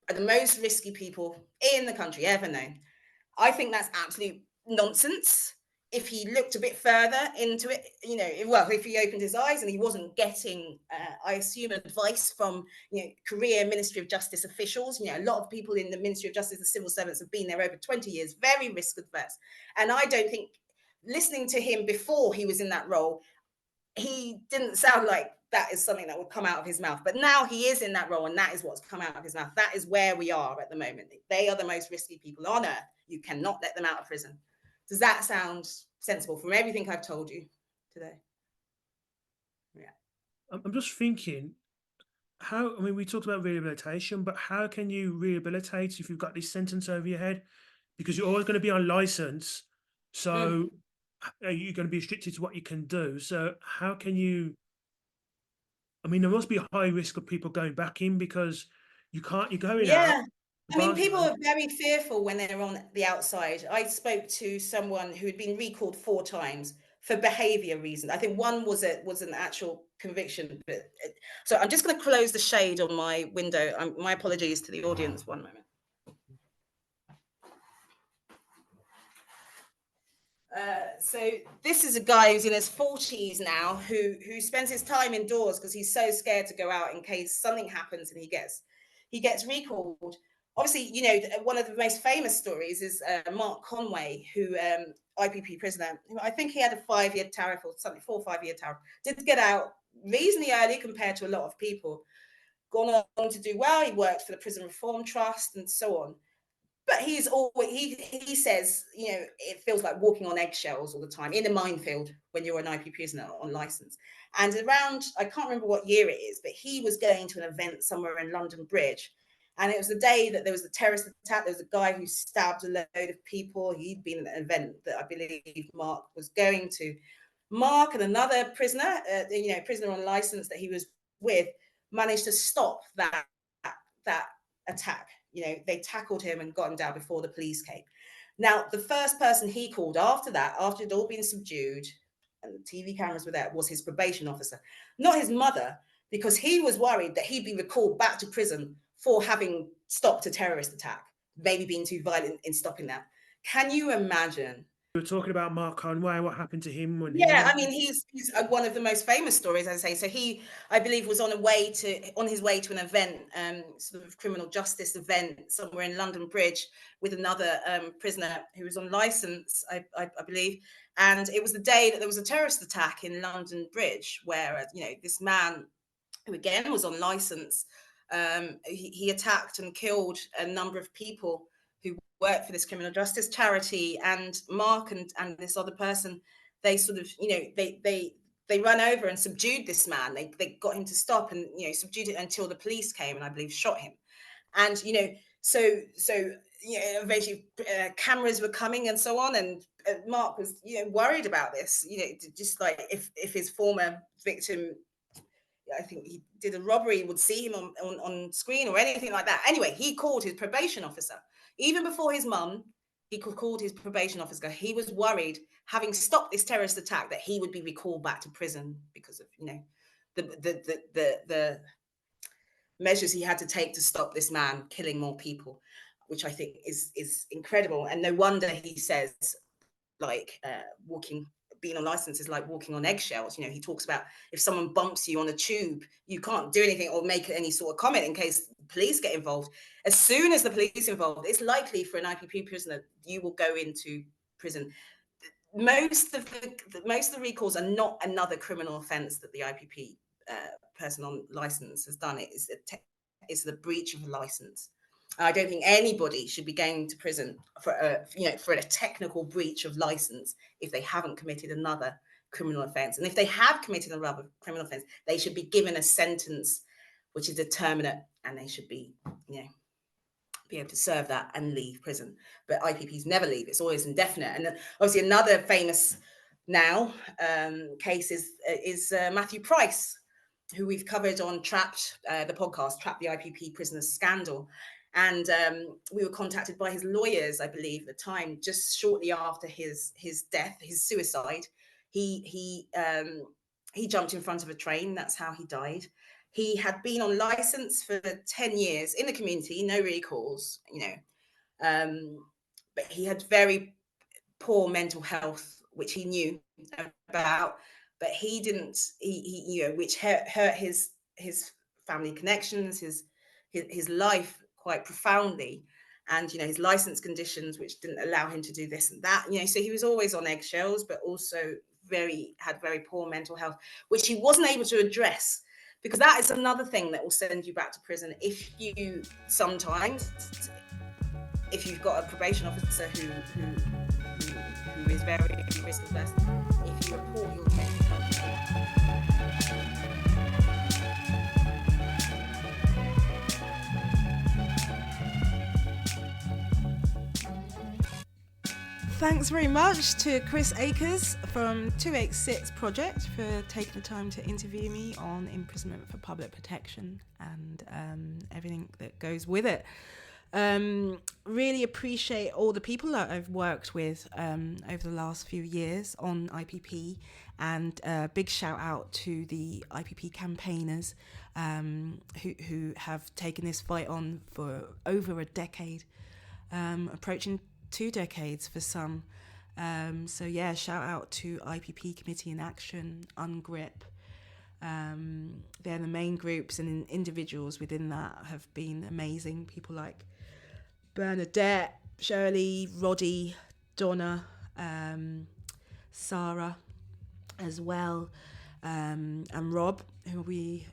are the most risky people in the country ever known. I think that's absolute nonsense. If he looked a bit further into it, if he opened his eyes and he wasn't getting, I assume, advice from, career Ministry of Justice officials. A lot of people in the Ministry of Justice, the civil servants, have been there over 20 years, very risk adverse. And I don't think, listening to him before he was in that role, he didn't sound like that is something that would come out of his mouth. But now he is in that role, and that is what's come out of his mouth. That is where we are at the moment. They are the most risky people on earth. You cannot let them out of prison. Does that sound sensible from everything I've told you today? Yeah. I'm just thinking, we talked about rehabilitation, but how can you rehabilitate if you've got this sentence over your head? Because you're always going to be on license. So you're going to be restricted to what you can do. So how can you, there must be a high risk of people going back in because you're going out. People are very fearful when they're on the outside. I spoke to someone who had been recalled 4 times for behaviour reasons. I think one was an actual conviction. So I'm just going to close the shade on my window. My apologies to the audience. One moment. So this is a guy who's in his 40s now who spends his time indoors because he's so scared to go out in case something happens and he gets he gets recalled. Obviously, one of the most famous stories is Mark Conway, who IPP prisoner, who I think he had a 5-year tariff or something, 4 or 5 year tariff, did get out reasonably early compared to a lot of people, gone on to do well. He worked for the Prison Reform Trust and so on. But he's always, he says, it feels like walking on eggshells all the time, in a minefield when you're an IP prisoner on license. And around, I can't remember what year it is, but he was going to an event somewhere in London Bridge. And it was the day that there was a terrorist attack. There was a guy who stabbed a load of people. He'd been at an event that I believe Mark was going to. Mark and another prisoner, prisoner on license that he was with, managed to stop that attack. They tackled him and got him down before the police came. Now, the first person he called after that, after it'd all been subdued and the TV cameras were there, was his probation officer, not his mother, because he was worried that he'd be recalled back to prison for having stopped a terrorist attack, maybe being too violent in stopping that. Can you imagine? We were talking about Mark Conway. What happened to him when he's one of the most famous stories, as I say. So he, I believe, was on his way to an event, sort of criminal justice event somewhere in London Bridge with another prisoner who was on license, I believe. And it was the day that there was a terrorist attack in London Bridge, where this man, who again was on license, he attacked and killed a number of people who worked for this criminal justice charity. And Mark and this other person, they sort of, they ran over and subdued this man. They got him to stop and, subdued it until the police came and I believe shot him. And, so eventually cameras were coming and so on. And Mark was, worried about this, just like if his former victim, I think he did a robbery, would see him on screen or anything like that. Anyway, he called his probation officer. Even before his mum, he called his probation officer. He was worried, having stopped this terrorist attack, that he would be recalled back to prison because of, the measures he had to take to stop this man killing more people, which I think is incredible. And no wonder he says, being on license is like walking on eggshells. He talks about if someone bumps you on a tube, you can't do anything or make any sort of comment in case police get involved. As soon as the police involved, it's likely for an IPP prisoner, you will go into prison. Most of the recalls are not another criminal offence that the IPP person on license has done. It is the breach of a license. I don't think anybody should be going to prison for a technical breach of license if they haven't committed another criminal offence. And if they have committed another criminal offence, they should be given a sentence which is determinate, and they should be able to serve that and leave prison. But IPPs never leave; it's always indefinite. And obviously, another famous now case is Matthew Price, who we've covered on Trapped, the podcast, Trapped, the IPP Prisoners Scandal. And we were contacted by his lawyers, I believe, at the time, just shortly after his death, his suicide. He jumped in front of a train. That's how he died. He had been on license for 10 years in the community, no recalls, but he had very poor mental health, which he knew about, but he didn't, which hurt his family connections, his life quite profoundly, and his license conditions, which didn't allow him to do this and that. So he was always on eggshells, but also had very poor mental health, which he wasn't able to address, because that is another thing that will send you back to prison. If you've got a probation officer who is very risk averse, if you report your mental health. Thanks very much to Chris Akers from 286 Project for taking the time to interview me on imprisonment for public protection and everything that goes with it. Really appreciate all the people that I've worked with over the last few years on IPP, and big shout out to the IPP campaigners who have taken this fight on for over a decade, approaching 2 decades for some. Shout out to IPP Committee in Action, UNGRIP, They're the main groups, and individuals within that have been amazing. People like Bernadette, Shirley, Roddy, Donna, Sarah as well, and Rob, who we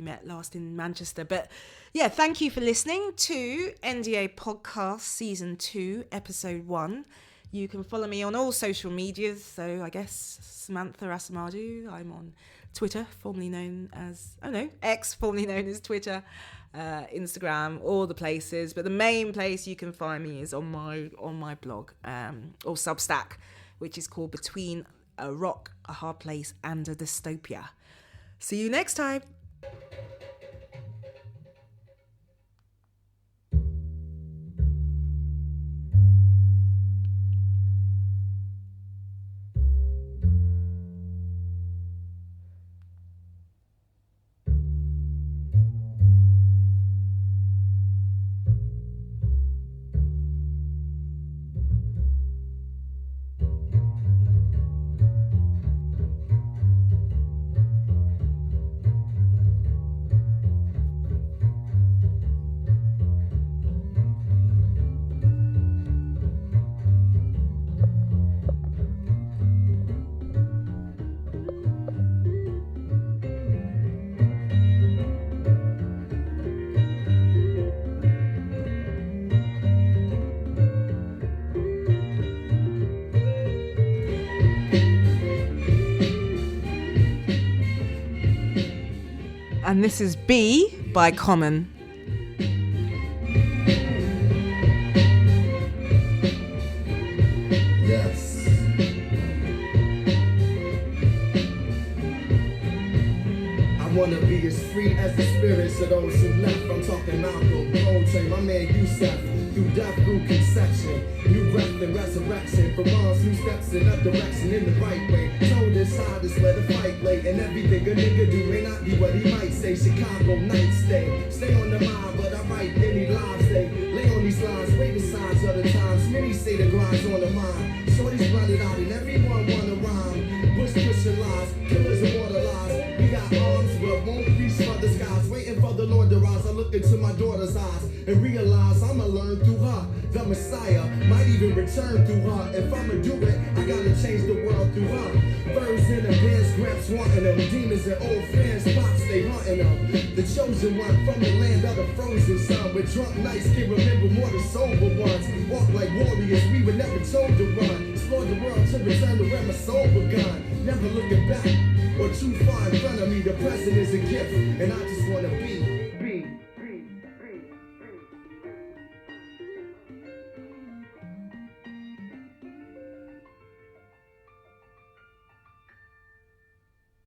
met last in Manchester. But yeah, thank you for listening to NDA Podcast Season 2, Episode 1. You can follow me on all social medias. So I guess Samantha Asamadu. I'm on Twitter, formerly known as, X, formerly known as Twitter, Instagram, all the places. But the main place you can find me is on my blog, or Substack, which is called Between a Rock, a Hard Place and a Dystopia. See you next time. And this is B by Common. Yes. I want to be as free as the spirits of those who left. I'm talking Malcolm, Coltrane, my man Yusef. Through death, through conception, new breath and resurrection. For moms who steps in that direction in the right way. Told this side is where the fight lay. And everything a nigga do may not be what he might say. Chicago night stay on the mind, but I write any lives they lay on these lines, waiting signs of the times. Many say the grind's on the mind. Shorties run it out and everyone wanna rhyme. Bush pushing lies, killers and water lies. We got arms but won't reach for the skies. Waiting for the Lord to rise. I look into my daughter's eyes and realize I'ma learn through her. The Messiah might even return through her. If I'ma do it, I gotta change the world through her. Birds in the bands, gramps wanting them. Demons and old fans, pops they hunting them. The chosen one from the land of the frozen sun. With drunk nights can remember more than sober ones. Walk like warriors, we were never told to run. Explore the world to return to where my soul begun. Never looking back or too far in front of me. The present is a gift, and I just wanna be